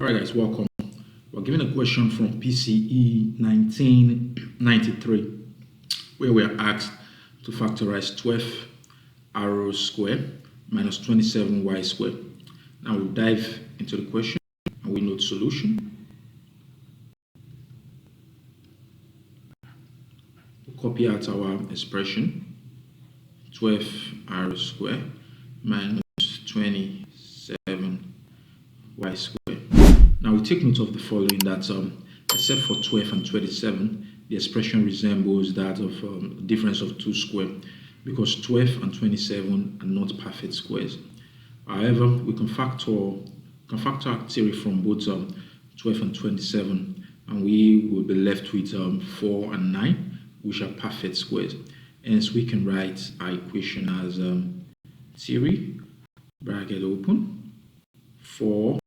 Alright guys, welcome. We're given a question from PCE 1993 where we are asked to factorize 12r squared minus 27y squared. Now we'll dive into the question and we note solution. We'll copy out our expression 12r squared minus 27y squared. Now we take note of the following, that except for 12 and 27, the expression resembles that of difference of two squared, because 12 and 27 are not perfect squares. However, we can factor out theory from both 12 and 27, and we will be left with 4 and 9, which are perfect squares. Hence, we can write our equation as theory bracket open 4r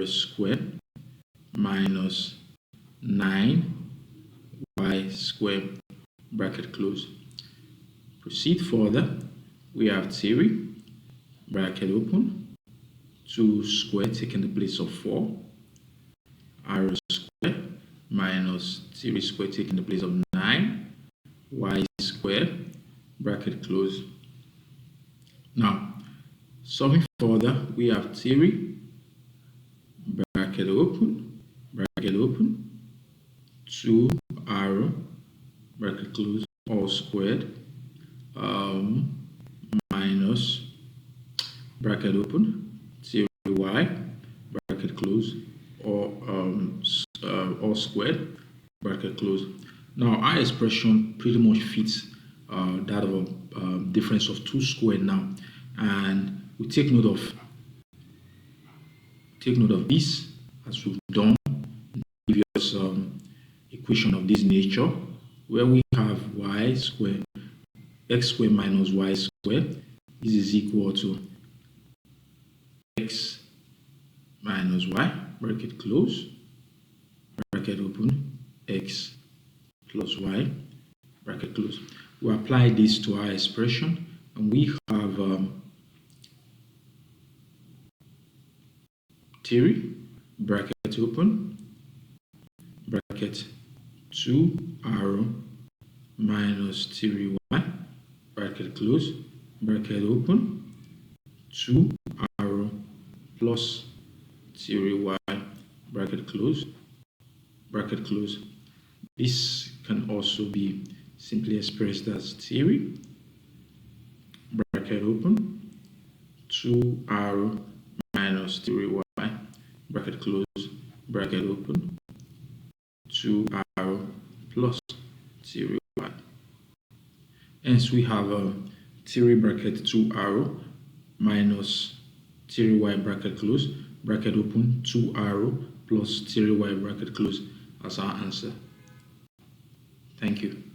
squared minus 9y squared bracket close. Proceed further. We have theory bracket open 2 squared taking the place of 4 r squared minus theory squared taking the place of 9 y squared bracket close. Now solving further, we have theory bracket open 2r bracket close all squared minus bracket open theory y bracket close all squared bracket close. Now our expression pretty much fits that of a difference of 2 squared now, and we take note of this as we've done in the previous equation of this nature, where we have y squared x squared minus y squared. This is equal to x minus y bracket close bracket open x plus y bracket close. We apply this to our expression and we have theory bracket open bracket 2r minus theory y bracket close bracket open 2r plus theory y bracket close bracket close. This can also be simply expressed as theory bracket open 2r minus theory y bracket close bracket open 2r plus theory y. Hence we have theory bracket 2r minus theory y bracket close bracket open 2r plus theory y bracket close as our answer. Thank you.